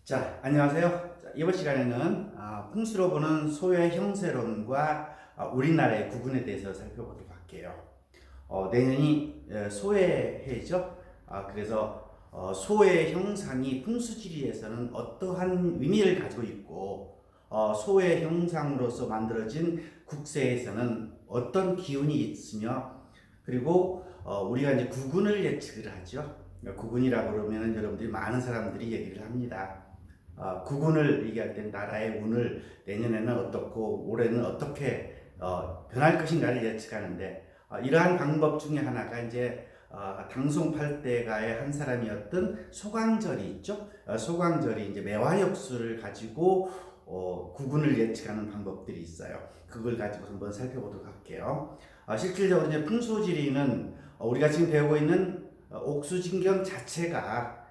자, 안녕하세요. 자, 이번 시간에는 풍수로 보는 소의 형세론과 우리나라의 구분에 대해서 살펴보도록 할게요. 내년이 소의 해죠. 그래서 소의 형상이 풍수지리에서는 어떠한 의미를 가지고 있고 소의 형상으로서 만들어진 국세에서는 어떤 기운이 있으며 그리고 우리가 이제 구군을 예측을 하죠. 구군이라고 그러면 여러분들이 많은 사람들이 얘기를 합니다. 구군을 얘기할 때 나라의 운을 내년에는 어떻고 올해는 어떻게 변할 것인가를 예측하는데 이러한 방법 중에 하나가 이제 당송팔대가의 한 사람이었던 소광절이 있죠. 소광절이 이제 매화역수를 가지고 구군을 예측하는 방법들이 있어요. 그걸 가지고 한번 살펴보도록 할게요. 실질적으로 이제 풍수지리는 우리가 지금 배우고 있는 옥수진경 자체가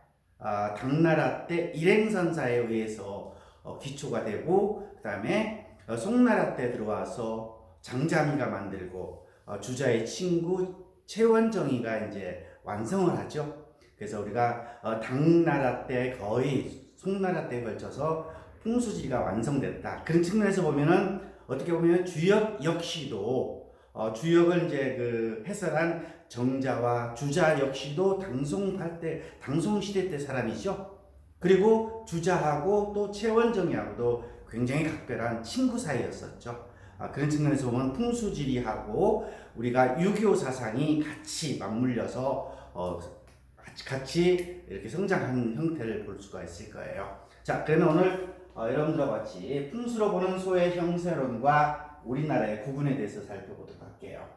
당나라 때 일행선사에 의해서 기초가 되고 그 다음에 송나라 때 들어와서 장자미가 만들고 주자의 친구 최원정이가 이제 완성을 하죠. 그래서 우리가 당나라 때 거의 송나라 때에 걸쳐서 풍수지리가 완성됐다. 그런 측면에서 보면은 어떻게 보면 주역 역시도 주역을 이제 그 해설한 정자와 주자 역시도 당송시대 때 사람이죠. 그리고 주자하고 또 최원정이하고도 굉장히 각별한 친구 사이였었죠. 그런 측면에서 보면 풍수지리하고 우리가 6.25 사상이 같이 맞물려서 같이 이렇게 성장한 형태를 볼 수가 있을 거예요. 자, 그러면 오늘 여러분들과 같이 풍수로 보는 소의 형세론과 우리나라의 구분에 대해서 살펴보도록 할게요.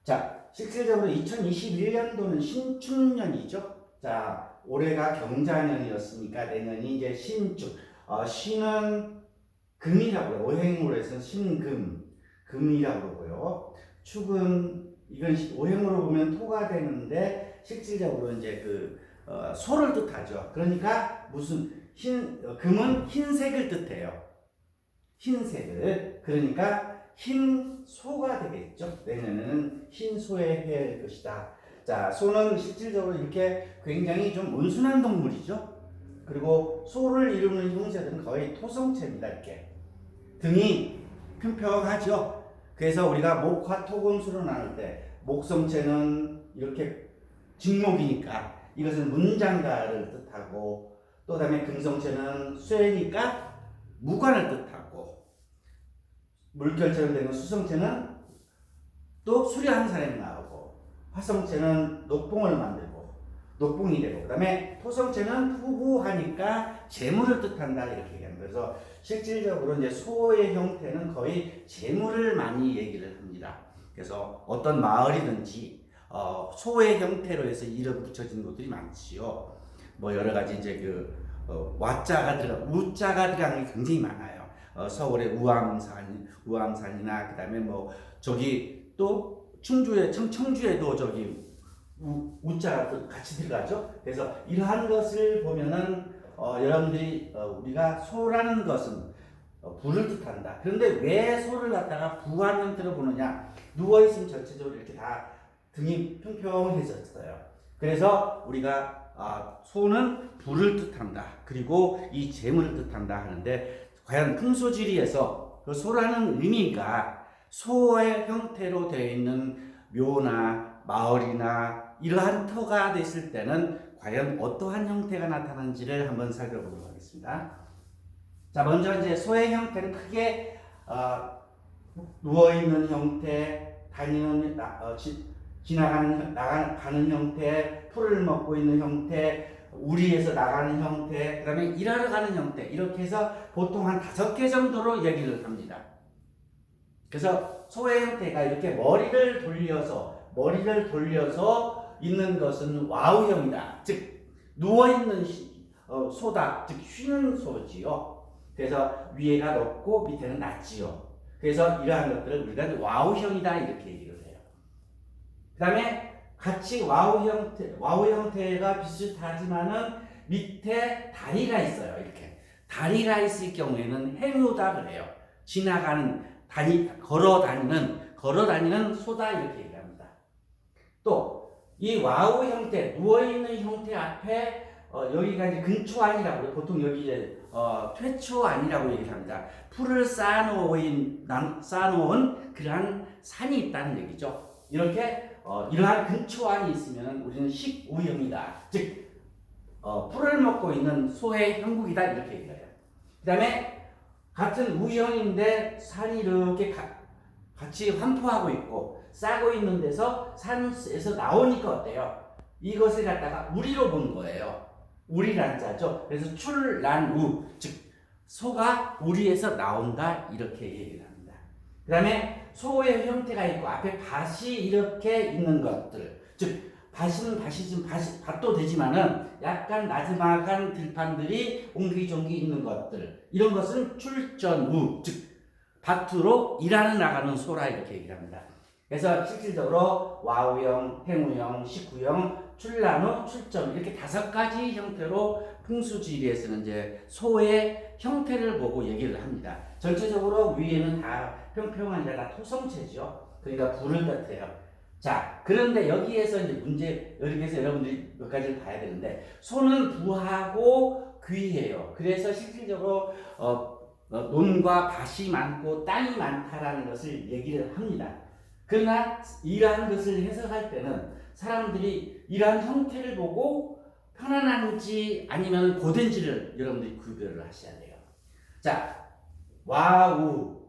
자, 실질적으로 2021년도는 신축년이죠. 자, 올해가 경자년이었으니까 내년이 이제 신축. 신은 금이라고 해요. 오행으로 해서 신금, 금이라고 그러고요. 축은 이건 오행으로 보면 토가 되는데 실질적으로 이제 소를 뜻하죠. 그러니까 무슨 금은 흰색을 뜻해요. 흰색을. 그러니까 흰 소가 되겠죠. 내년에는 흰 소의 해일 것이다. 자, 소는 실질적으로 이렇게 굉장히 좀 온순한 동물이죠. 그리고 소를 이루는 형제들은 거의 토성체입니다. 이렇게 등이 평평하죠. 그래서 우리가 목화 토금수로 나눌 때 목성체는 이렇게 직목이니까 이것은 문장가를 뜻하고 또 다음에 금성체는 쇠니까 무관을 뜻하고 물결처럼 되는 수성체는 또 수려한 사람이 나오고 화성체는 녹봉을 만들고 녹봉이 되고 그 다음에 토성체는 후후하니까 재물을 뜻한다 이렇게 얘기합니다. 그래서 실질적으로 이제 소의 형태는 거의 재물을 많이 얘기를 합니다. 그래서 어떤 마을이든지 소의 형태로 해서 이름 붙여진 곳들이 많지요. 뭐 여러 가지 이제 와자가 우자가 들어간 게 굉장히 많아요. 서울의 우암산이나 그다음에 뭐 저기 또 청주에도 저기 우자가 같이 들어가죠. 그래서 이러한 것을 보면은 여러분들이 우리가 소라는 것은 부를 뜻한다. 그런데 왜 소를 갖다가 부한 형태로 보느냐? 누워 있으면 전체적으로 이렇게 다 등이 평평해졌어요. 그래서 우리가 소는 부를 뜻한다. 그리고 이 재물을 뜻한다 하는데 과연 풍수지리에서 그 소라는 의미가 소의 형태로 되어 있는 묘나 마을이나 이러한 터가 됐을 때는 과연 어떠한 형태가 나타나는지를 한번 살펴보도록 하겠습니다. 자, 먼저 이제 소의 형태는 크게 누워있는 형태, 나가는 형태, 풀을 먹고 있는 형태, 우리에서 나가는 형태, 그 다음에 일하러 가는 형태, 이렇게 해서 보통 한 5개 정도로 얘기를 합니다. 그래서 소의 형태가 이렇게 머리를 돌려서 있는 것은 와우형이다. 즉 누워있는 소다. 즉 쉬는 소지요. 그래서 위에가 높고 밑에는 낮지요. 그래서 이러한 것들을 우리가 와우형이다 이렇게 얘기를 해요. 그 다음에 같이 와우 형태가 비슷하지만은 밑에 다리가 있어요. 이렇게 다리가 있을 경우에는 행유다 그래요. 걸어 다니는 소다 이렇게 얘기합니다. 또 이 와우 형태, 누워있는 형태 앞에 여기가 이제 근초안이라고 보통 여기 이제 퇴초안이라고 얘기를 합니다. 풀을 쌓아놓은 그러한 산이 있다는 얘기죠. 이렇게 이러한 근초안이 있으면 우리는 식우형이다. 즉 풀을 먹고 있는 소의 형국이다 이렇게 얘기해요. 그다음에 같은 우형인데 산이 이렇게 같이 환포하고 있고 싸고 있는 데서 산에서 나오니까 어때요? 이것을 갖다가 우리로 본 거예요. 우리란 자죠. 그래서 출란우, 즉 소가 우리에서 나온다 이렇게 얘기를 합니다. 그 다음에 소의 형태가 있고 앞에 밭이 이렇게 있는 것들, 즉 밭은 밭도 되지만은 약간 나지막한 들판들이 옹기종기 있는 것들, 이런 것은 출전우, 즉 밭으로 일하러 나가는 소라 이렇게 얘기를 합니다. 그래서 실질적으로 와우형, 행우형, 식구형, 출란우, 출전 이렇게 5가지 형태로 풍수지리에서는 이제 소의 형태를 보고 얘기를 합니다. 전체적으로 위에는 다 평평한 다 토성체죠. 그러니까 부를 뜻해요. 자, 그런데 여기에서 이제 여기에서 여러분들이 몇 가지를 봐야 되는데, 소는 부하고 귀해요. 그래서 실질적으로 논과 밭이 많고 땅이 많다라는 것을 얘기를 합니다. 그러나 이러한 것을 해석할 때는 사람들이 이러한 형태를 보고 편안한지 아니면 고된지를 여러분들이 구별을 하셔야 돼요. 자, 와우,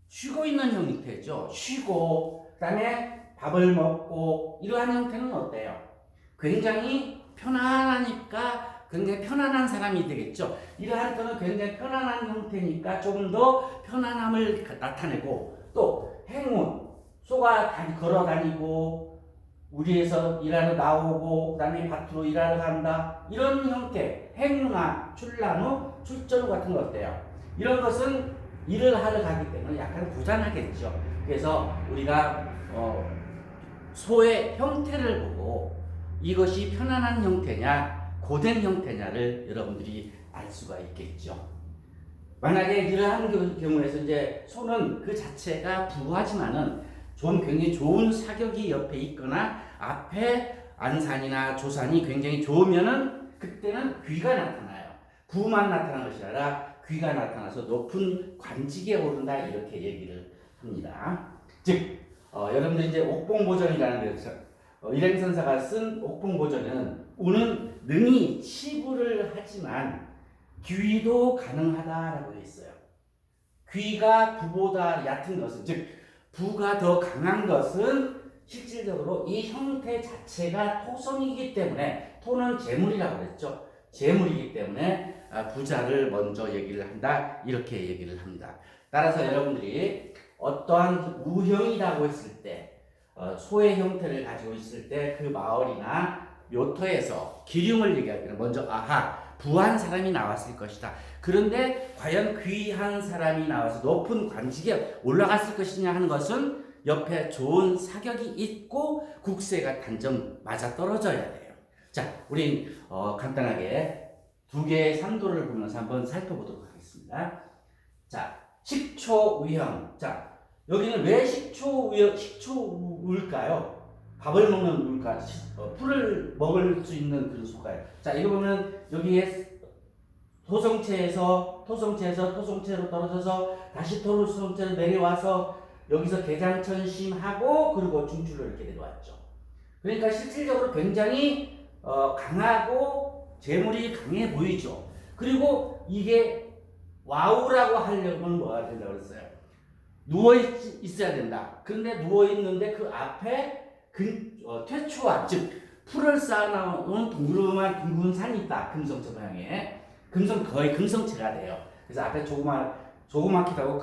쉬고 있는 형태죠. 쉬고, 그 다음에 밥을 먹고, 이러한 형태는 어때요? 굉장히 편안하니까 굉장히 편안한 사람이 되겠죠. 이러한 형태는 굉장히 편안한 형태니까 조금 더 편안함을 나타내고, 또 행운, 소가 걸어 다니고 우리에서 일하러 나오고 그다음에 밭으로 일하러 간다, 이런 형태, 행운아, 출란우, 출전우 같은 거 어때요? 이런 것은 일을 하러 가기 때문에 약간 고단하겠죠. 그래서 우리가 소의 형태를 보고 이것이 편안한 형태냐 고된 형태냐를 여러분들이 알 수가 있겠죠. 만약에 이러한 경우에서 이제 소는 그 자체가 부하지만은 굉장히 좋은 사격이 옆에 있거나 앞에 안산이나 조산이 굉장히 좋으면은 그때는 귀가 나타나요. 부만 나타나는 것이 아니라 귀가 나타나서 높은 관직에 오른다 이렇게 얘기를 합니다. 즉 여러분들 이제 옥봉보전이라는 데서 일행선사가 쓴 옥봉보전에는 우는 능히 치부를 하지만 귀도 가능하다라고 했어요. 귀가 부보다 얕은 것은, 즉 부가 더 강한 것은 실질적으로 이 형태 자체가 토성이기 때문에, 토는 재물이라고 그랬죠. 재물이기 때문에 부자를 먼저 얘기를 한다 이렇게 얘기를 합니다. 따라서 여러분들이 어떠한 우형이라고 했을 때, 소의 형태를 가지고 있을 때 그 마을이나 묘터에서 기륭을 얘기할 때는 먼저 부한 사람이 나왔을 것이다. 그런데 과연 귀한 사람이 나와서 높은 관직에 올라갔을 것이냐 하는 것은 옆에 좋은 사격이 있고 국세가 단정 맞아 떨어져야 돼요. 자, 우리 간단하게 2개의 상도를 보면서 한번 살펴보도록 하겠습니다. 자, 식초우형. 자, 여기는 왜 식초우일까요? 밥을 먹는 우일까? 풀을 먹을 수 있는 그런 소가요. 자, 이거 보면 여기에 토성체에서 토성체로 떨어져서 다시 토성체로 내려와서 여기서 개장천심하고 그리고 중출로 이렇게 내려왔죠. 그러니까 실질적으로 굉장히 강하고 재물이 강해 보이죠. 그리고 이게 와우라고 하려면 뭐가 된다고 그랬어요? 누워 있어야 된다. 그런데 누워 있는데 그 앞에 퇴초와, 즉 풀을 쌓아놓은 둥근 산이 있다. 금성체 모양의 거의 금성체가 돼요. 그래서 앞에 조그맣기도 하고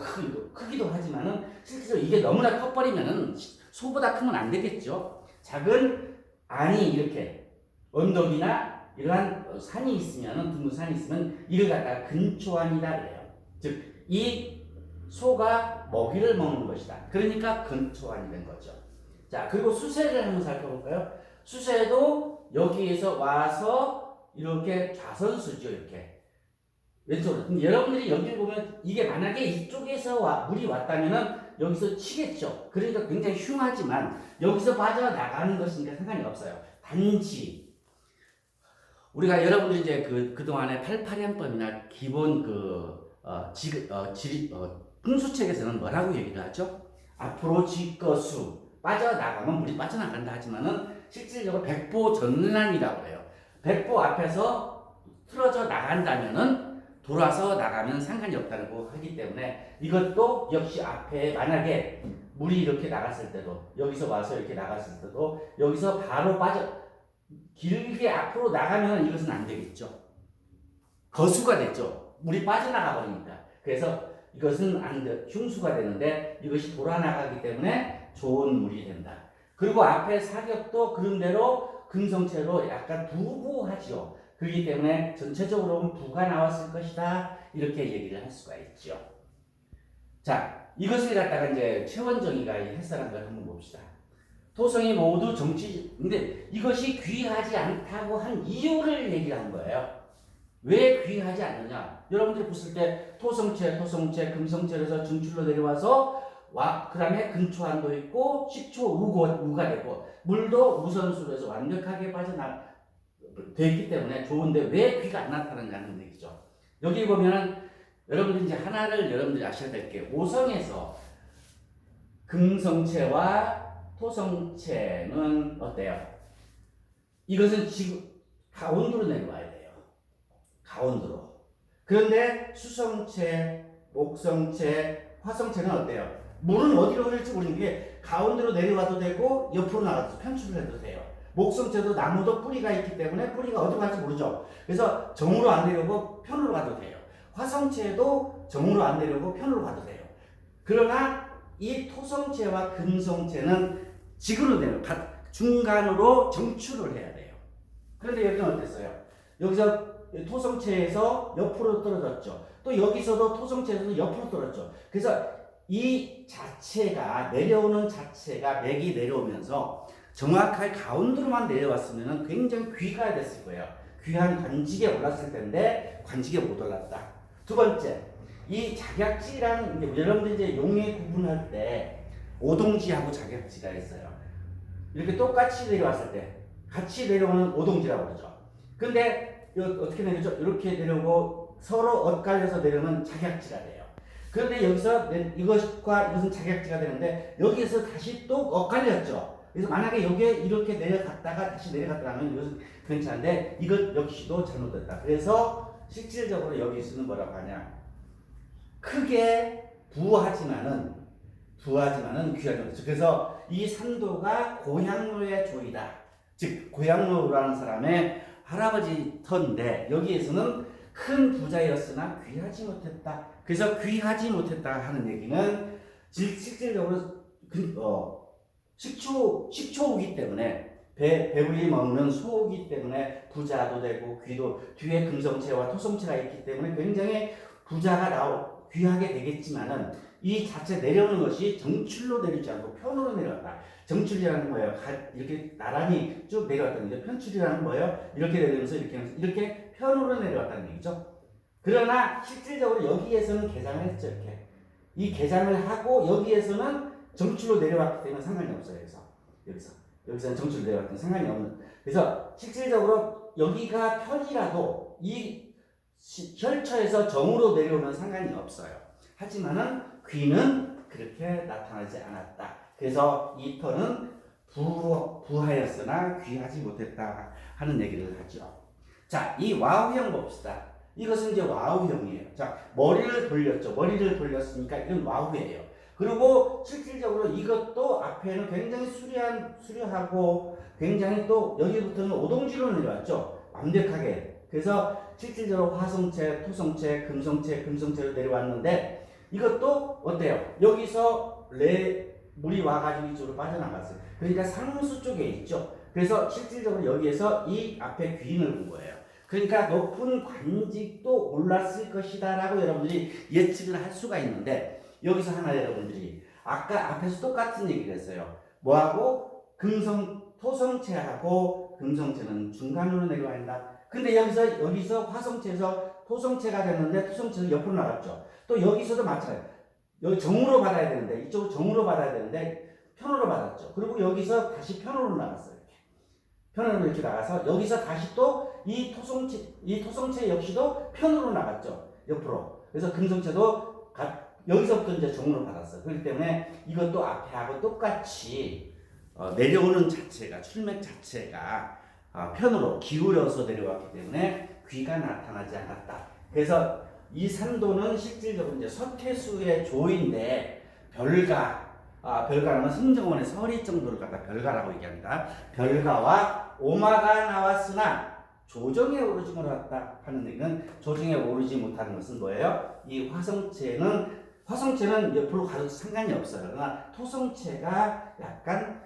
크기도 하지만은 실제로 이게 너무나 커버리면은 소보다 크면 안 되겠죠. 작은 안이 이렇게 언덕이나 이러한 산이 있으면은 둥근 산이 있으면 이걸 갖다가 근초안이다 그래요. 즉 이 소가 먹이를 먹는 것이다. 그러니까 근초안이 된 거죠. 자, 그리고 수세를 한번 살펴볼까요? 수세도 여기에서 와서 이렇게 좌선수죠. 이렇게 왼쪽으로. 여러분들이 여기 보면 이게 만약에 이쪽에서 물이 왔다면은 여기서 치겠죠. 그러니까 굉장히 흉하지만 여기서 빠져나가는 것이니까 상관이 없어요. 단지 우리가 여러분들이 이제 그동안에 88년법이나 기본 풍수책에서는 뭐라고 얘기를 하죠? 앞으로 지거수 빠져나가면 물이 빠져나간다 하지만은 실질적으로 백보전란이라고 해요. 백보 앞에서 틀어져 나간다면은 돌아서 나가면 상관이 없다고 하기 때문에 이것도 역시 앞에 만약에 물이 이렇게 나갔을 때도 여기서 와서 이렇게 나갔을 때도 여기서 바로 길게 앞으로 나가면 이것은 안 되겠죠. 거수가 됐죠. 물이 빠져나가 버리니까. 그래서 이것은 안 돼. 흉수가 되는데 이것이 돌아나가기 때문에 좋은 물이 된다. 그리고 앞에 사격도 그런대로 금성체로 약간 부부하죠. 그렇기 때문에 전체적으로 부가 나왔을 것이다. 이렇게 얘기를 할 수가 있죠. 자, 이것을 갖다가 이제 최원정이가 해설한 걸 한번 봅시다. 토성이 모두 근데 이것이 귀하지 않다고 한 이유를 얘기한 거예요. 왜 귀하지 않느냐? 여러분들이 보실 때 토성체, 금성체에서 중출로 내려와서 그 다음에 근초한도 있고 식초, 우가 되고 물도 우선수로에서 완벽하게 되어 있기 때문에 좋은데 왜 귀가 안 나타나냐는 얘기죠. 여기 보면은 여러분들이 이제 하나를 여러분들이 아셔야 될 게 오성에서 금성체와 토성체는 어때요? 이것은 지금 가운데로 내려와야 돼요. 가운데로. 그런데 수성체, 목성체, 화성체는 어때요? 물은 어디로 흐를지 모르는 게 가운데로 내려와도 되고 옆으로 나가도 편출을 해도 돼요. 목성체도 나무도 뿌리가 있기 때문에 뿌리가 어디로 갈지 모르죠. 그래서 정으로 안 내려오고 편으로 가도 돼요. 화성체도 정으로 안 내려오고 편으로 가도 돼요. 그러나 이 토성체와 금성체는 직으로 내려 중간으로 정출을 해야 돼요. 그런데 여기는 어땠어요? 여기서 토성체에서 옆으로 떨어졌죠. 또 여기서도 토성체에서 옆으로 떨어졌죠. 그래서 이 자체가 내려오는 자체가 맥이 내려오면서 정확하게 가운데로만 내려왔으면 굉장히 귀가 됐을 거예요. 귀한 관직에 올랐을 텐데 관직에 못 올랐다. 두 번째, 이 작약지랑 여러분들 이제 용해 구분할 때 오동지하고 작약지가 있어요. 이렇게 똑같이 내려왔을 때 같이 내려오는 오동지라고 그러죠. 근데 어떻게 내려죠? 이렇게 내려오고 서로 엇갈려서 내려오면 작약지가 돼요. 그런데 여기서 이것과 이것은 작약지가 되는데 여기에서 다시 또 엇갈렸죠. 그래서 만약에 여기에 이렇게 내려갔다가 다시 내려갔다면 이것은 괜찮은데 이것 역시도 잘못됐다. 그래서 실질적으로 여기서는 뭐라고 하냐? 크게 부하지만은 귀하지 못하죠. 그래서 이 산도가 고향로의 조이다. 즉 고향로라는 사람의 할아버지 터인데 여기에서는 큰 부자였으나 귀하지 못했다. 그래서 귀하지 못했다 하는 얘기는 실질적으로 식초우기 때문에 배불리 먹는 소우기 때문에 부자도 되고 귀도 뒤에 금성체와 토성체가 있기 때문에 굉장히 부자가 귀하게 되겠지만은 이 자체 내려오는 것이 정출로 내리지 않고 편으로 내려왔다. 정출이라는 거예요. 이렇게 나란히 쭉 내려왔다는 거죠. 편출이라는 거예요. 이렇게 내려오면서 이렇게 편으로 내려왔다는 얘기죠. 그러나 실질적으로 여기에서는 개장을 했죠. 이렇게 이 개장을 하고 여기에서는 정출로 내려왔기 때문에 상관이 없어요. 여기서는 정출로 내려왔기 때문에 상관이 없는. 그래서 실질적으로 여기가 편이라도 이 혈처에서 정으로 내려오면 상관이 없어요. 하지만은 귀는 그렇게 나타나지 않았다. 그래서 이 터는 부하였으나 귀하지 못했다 하는 얘기를 하죠. 자, 이 와우형 봅시다. 이것은 이제 와우형이에요. 자, 머리를 돌렸죠. 머리를 돌렸으니까 이건 와우예요. 그리고 실질적으로 이것도 앞에는 굉장히 수려하고 굉장히 또 여기부터는 오동지로 내려왔죠. 완벽하게. 그래서 실질적으로 화성체, 토성체, 금성체로 내려왔는데 이것도 어때요? 여기서 물이 와가지고 이쪽으로 빠져나갔어요. 그러니까 상수 쪽에 있죠. 그래서 실질적으로 여기에서 이 앞에 귀인을 본 거예요. 그러니까 높은 관직도 올랐을 것이다 라고 여러분들이 예측을 할 수가 있는데 여기서 하나 여러분들이 아까 앞에서 똑같은 얘기를 했어요. 뭐하고? 토성체하고 금성체는 중간으로 내려와 있다. 근데 여기서 화성체에서 토성체가 됐는데 토성체는 옆으로 나갔죠. 또 여기서도 마찬가지예요. 여기 정으로 받아야 되는데 이쪽으로 정으로 받아야 되는데 편으로 받았죠. 그리고 여기서 다시 편으로 나갔어요. 편으로 이렇게 나가서 여기서 다시 또 이 토성체 역시도 편으로 나갔죠. 옆으로. 그래서 금성체도 여기서부터 이제 종으로 받았어. 그렇기 때문에 이것도 앞에하고 똑같이 내려오는 자체가 출맥 자체가 편으로 기울여서 내려왔기 때문에 귀가 나타나지 않았다. 그래서 이 산도는 실질적으로 이제 서태수의 조인데 별가라는 승정원의 서리 정도를 갖다 별가라고 얘기합니다. 별가와 오마가 나왔으나 조정에 오르지 못했다 하는 얘기는 조정에 오르지 못하는 것은 뭐예요? 이 화성체는 옆으로 가도 상관이 없어요. 그러나 토성체가 약간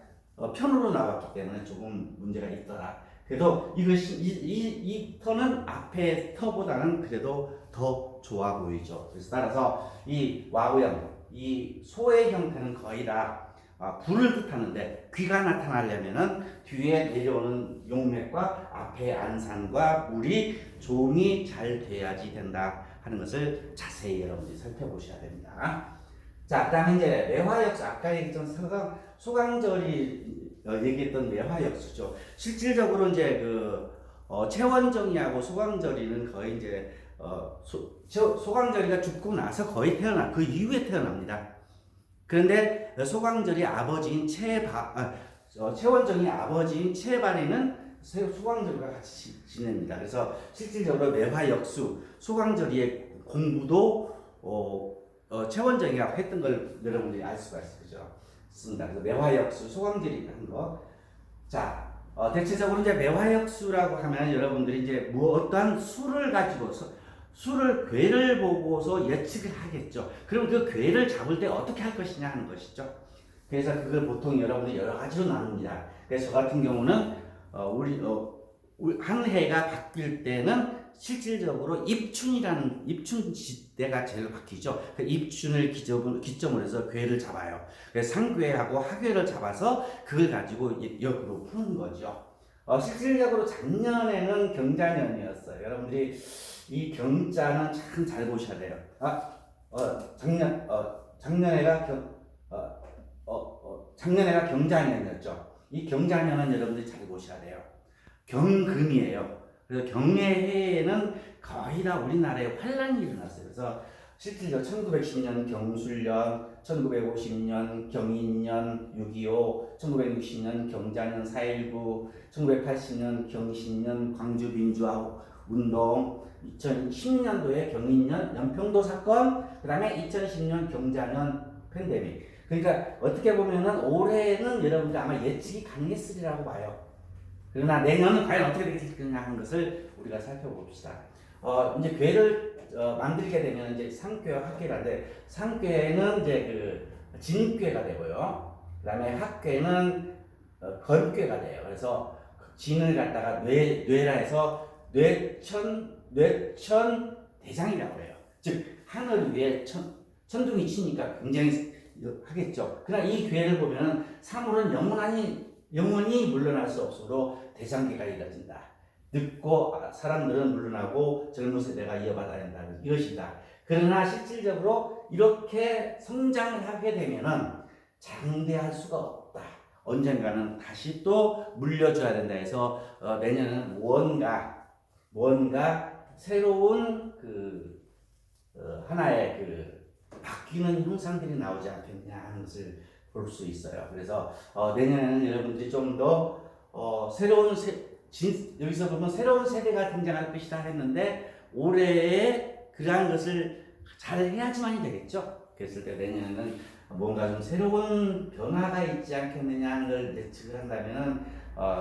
편으로 나왔기 때문에 조금 문제가 있더라. 그래도 이것이 이 터는 앞의 터보다는 그래도 더 좋아 보이죠. 그래서 따라서 이 와우형, 이 소의 형태는 거의 다 불을 뜻하는데 귀가 나타나려면은 뒤에 내려오는 용맥과 앞에 안산과 물이 종이 잘 돼야지 된다 하는 것을 자세히 여러분들이 살펴보셔야 됩니다. 자, 그다음에 이제 매화역수, 아까 얘기했던 소강절이 얘기했던 매화역수죠. 실질적으로 이제 채원정이하고 소강절이는 거의 이제 소강절이가 죽고 나서 거의 그 이후에 태어납니다. 그런데 소강절이 아버지인 채원정이 아버지인 채발이는 소강절과 같이 지냅니다. 그래서 실질적으로 매화역수, 소강절이의 공부도 채원정이가 했던 걸 여러분들이 알 수가 있습니다. 그래서 매화역수, 소강절이 한 거. 자, 대체적으로 이제 매화역수라고 하면 여러분들이 이제 어떠한 수를 가지고 괴를 보고서 예측을 하겠죠. 그럼 그 괴를 잡을 때 어떻게 할 것이냐 하는 것이죠. 그래서 그걸 보통 여러분들이 여러 가지로 나눕니다. 그래서 저 같은 경우는 한 해가 바뀔 때는 실질적으로 입춘 시대가 제일 바뀌죠. 그 입춘을 기점으로 해서 괴를 잡아요. 그래서 상괴하고 하괴를 잡아서 그걸 가지고 역으로 푸는 거죠. 실질적으로 작년에는 경자년이었어요. 여러분들이 이 경자는 참 잘 보셔야 돼요. 작년에가 경자년이었죠. 이 경자년은 여러분들이 잘 보셔야 돼요. 경금이에요. 그래서 경해해에는 거의 다 우리나라에 환란이 일어났어요. 그래서 실질적으로 1910년 경술년, 1950년 경인년 6.25, 1960년 경자년 4.19, 1980년 경신년 광주 민주화 운동, 2010년도에 경인년 연평도 사건, 그 다음에 2010년 경자년 팬데믹. 그러니까 어떻게 보면은 올해는 여러분들 아마 예측이 가능했으리라고 봐요. 그러나 내년은 과연 어떻게 되겠느냐 하는 것을 우리가 살펴봅시다. 이제 괴를 만들게 되면 이제 상괴와 학괴인데, 상괴는 이제 진괴가 되고요. 그 다음에 학괴는 건괴가 돼요. 그래서 진을 갖다가 뇌라 해서 뇌천 대장이라고 해요. 즉 하늘 위에 천둥이 치니까 굉장히 하겠죠. 그러나 이 괴를 보면은 사물은 영원히 물러날 수 없으므로 대장계가 이뤄진다. 늙고 사람들은 물러나고 젊은 세대가 이어받아야 한다는 이것이다. 그러나 실질적으로 이렇게 성장을 하게 되면은 장대할 수가 없다. 언젠가는 다시 또 물려줘야 된다 해서 내년에는 뭔가 새로운 하나의 바뀌는 형상들이 나오지 않겠냐 하는 것을 볼 수 있어요. 그래서 내년에는 여러분들이 좀 더 여기서 보면 새로운 세대가 등장할 것이다 했는데 올해에 그러한 것을 잘 해야지만이 되겠죠. 그랬을 때 내년에는 뭔가 좀 새로운 변화가 있지 않겠느냐 하는 걸 예측을 한다면은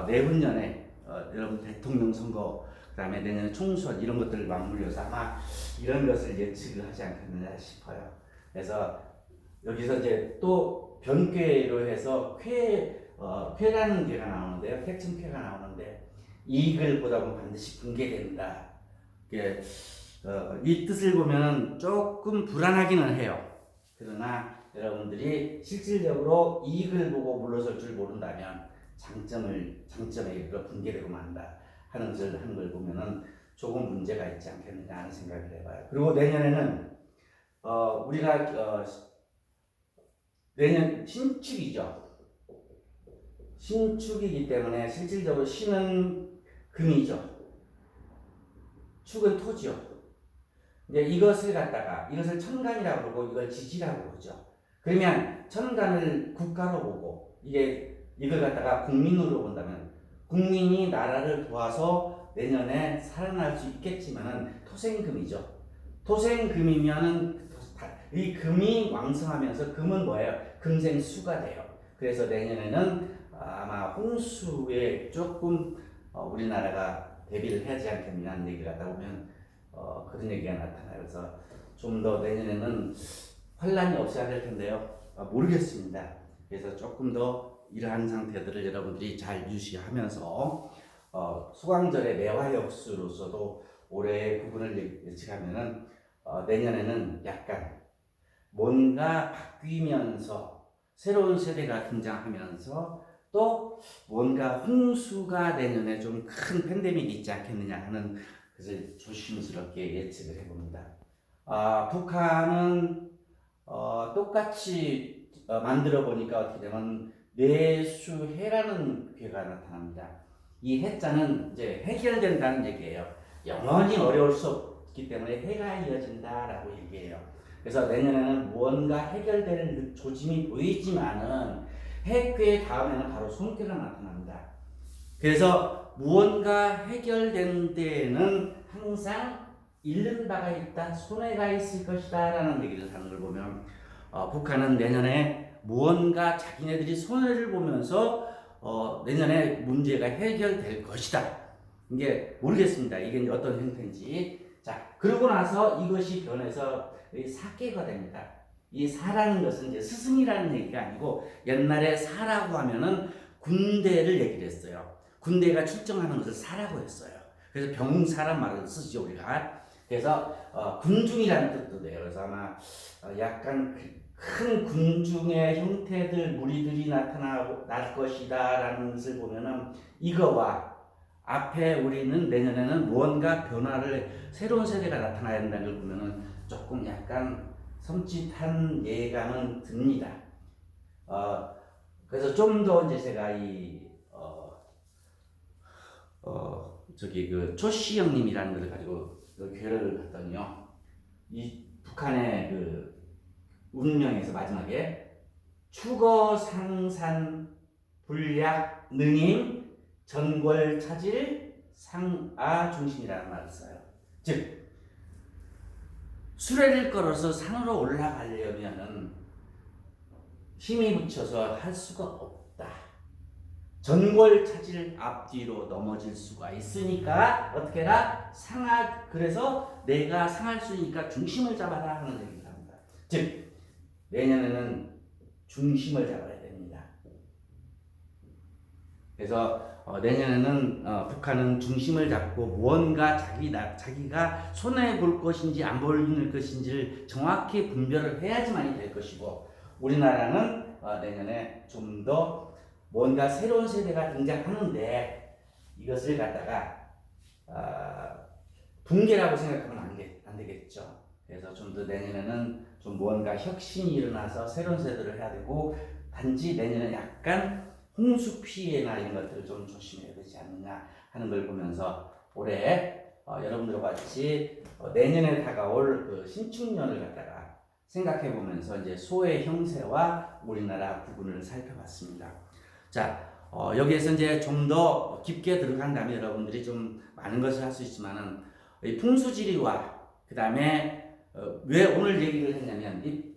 내후년에 여러분 대통령 선거, 그 다음에 내년에 총선 이런 것들을 맞물려서 아마 이런 것을 예측을 하지 않겠느냐 싶어요. 그래서 여기서 이제 또 변괴로 해서 쾌라는 괴가 나오는데요. 쾌층쾌가 나오는데 이익을 보다 보면 반드시 붕괴된다. 이 뜻을 보면 조금 불안하기는 해요. 그러나 여러분들이 실질적으로 이익을 보고 물러설 줄 모른다면 장점에 이르러 붕괴되고 만다 하는 것을 하는 걸 보면은 조금 문제가 있지 않겠느냐 하는 생각을 해봐요. 그리고 내년에는 우리가 내년 신축이죠. 신축이기 때문에 실질적으로 신은 금이죠. 축은 토지요. 이제 이것을 갖다가 이것을 천간이라고 그러고 이걸 지지라고 그러죠. 그러면 천간을 국가로 보고 이걸 갖다가 국민으로 본다면 국민이 나라를 도와서 내년에 살아날 수 있겠지만은 토생금이죠. 토생금이면은 이 금이 왕성하면서 금은 뭐예요? 금생수가 돼요. 그래서 내년에는 아마 홍수에 조금 우리나라가 대비를 해야지 않겠느냐 하는 얘기를 하다 보면 그런 얘기가 나타나요. 그래서 좀 더 내년에는 환란이 없어야 될 텐데요. 모르겠습니다. 그래서 조금 더 이러한 상태들을 여러분들이 잘 유지하면서 소강절의 매화역수로서도 올해의 부분을 예측하면은 내년에는 약간 뭔가 바뀌면서 새로운 세대가 등장하면서 또 뭔가 홍수가 내년에 좀 큰 팬데믹이 있지 않겠느냐 하는 것을 조심스럽게 예측을 해봅니다. 북한은 똑같이 만들어 보니까 어떻게 되면 내수해라는 괴가 나타납니다. 이 해자는 이제 해결된다는 얘기예요. 영원히 어려울 수 없기 때문에 해가 이어진다라고 얘기해요. 그래서 내년에는 무언가 해결되는 조짐이 보이지만은 해괴 다음에는 바로 손괴가 나타납니다. 그래서 무언가 해결된 데에는 항상 잃는 바가 있다, 손해가 있을 것이다 라는 얘기를 하는 걸 보면 북한은 내년에 무언가 자기네들이 손해를 보면서 내년에 문제가 해결될 것이다. 이게 모르겠습니다. 이게 어떤 형태인지. 자, 그러고 나서 이것이 변해서 사계가 됩니다. 이 사라는 것은 이제 스승이라는 얘기가 아니고 옛날에 사라고 하면은 군대를 얘기를 했어요. 군대가 출정하는 것을 사라고 했어요. 그래서 병사란 말을 쓰죠 우리가. 그래서 군중이라는 뜻도 돼요. 그래서 아마 약간 큰 군중의 형태들 무리들이 나타날 것이다라는 것을 보면은 이거와 앞에 우리는 내년에는 무언가 변화를 새로운 세대가 나타나야 된다는 걸 보면은 조금 약간 섬찟한 예감은 듭니다. 그래서 좀 더 이제 제가 그 초씨 형님이라는 것을 가지고 괴를 봤더니요. 이 북한의 그 운명에서 마지막에 추거 상산 불약 능임 전궐 차질 상아 중심이라는 말을 써요. 즉 수레를 걸어서 산으로 올라가려면은 힘이 붙여서 할 수가 없다. 전골 차질 앞뒤로 넘어질 수가 있으니까 어떻게 해라? 그래서 내가 상할 수 있으니까 중심을 잡아라 하는 얘기를 합니다. 즉 내년에는 중심을 잡아야 됩니다. 그래서 내년에는 북한은 중심을 잡고 무언가 자기가 손해 볼 것인지 안 볼 것인지를 정확히 분별을 해야지만이 될 것이고, 우리나라는 내년에 좀 더 뭔가 새로운 세대가 등장하는데 이것을 갖다가 붕괴라고 생각하면 안 되겠죠. 그래서 좀 더 내년에는 좀 무언가 혁신이 일어나서 새로운 세대를 해야 되고, 단지 내년에 약간 홍수 피해나 이런 것들을 좀 조심해야 되지 않느냐 하는 걸 보면서 올해 여러분들과 같이 내년에 다가올 그 신축년을 갖다가 생각해 보면서 이제 소의 형세와 우리나라 부분을 살펴봤습니다. 자, 여기에서 이제 좀 더 깊게 들어간다면 여러분들이 좀 많은 것을 할 수 있지만은 이 풍수지리와 그 다음에 왜 오늘 얘기를 했냐면 이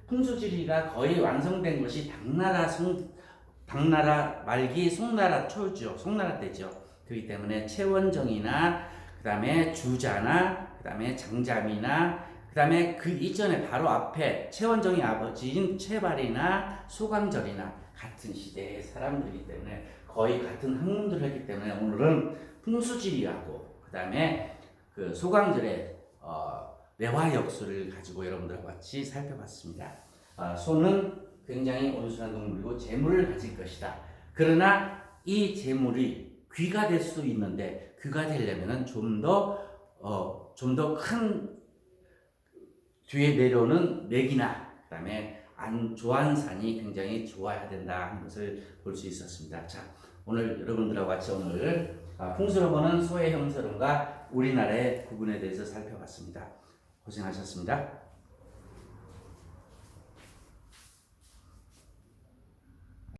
풍수지리가 거의 완성된 것이 당나라 말기 송나라 초죠. 송나라 때죠. 그렇기 때문에 채원정이나 그 다음에 주자나 그 다음에 장자미나 그 다음에 그 이전에 바로 앞에 채원정의 아버지인 채발이나 소강절이나 같은 시대의 사람들이기 때문에 거의 같은 학문들을 했기 때문에 오늘은 풍수지리하고 그 다음에 그 소강절의 매화역수를 가지고 여러분들과 같이 살펴봤습니다. 소는 굉장히 온순한 동물이고 재물을 가질 것이다. 그러나 이 재물이 귀가 될 수도 있는데 귀가 되려면은 좀 더 큰 뒤에 내려오는 맥이나 그다음에 조안산이 굉장히 좋아야 된다 하는 것을 볼 수 있었습니다. 자, 오늘 여러분들과 같이 오늘 풍수로 보는 소외 형세론과 우리나라의 구분에 대해서 살펴봤습니다. 고생하셨습니다.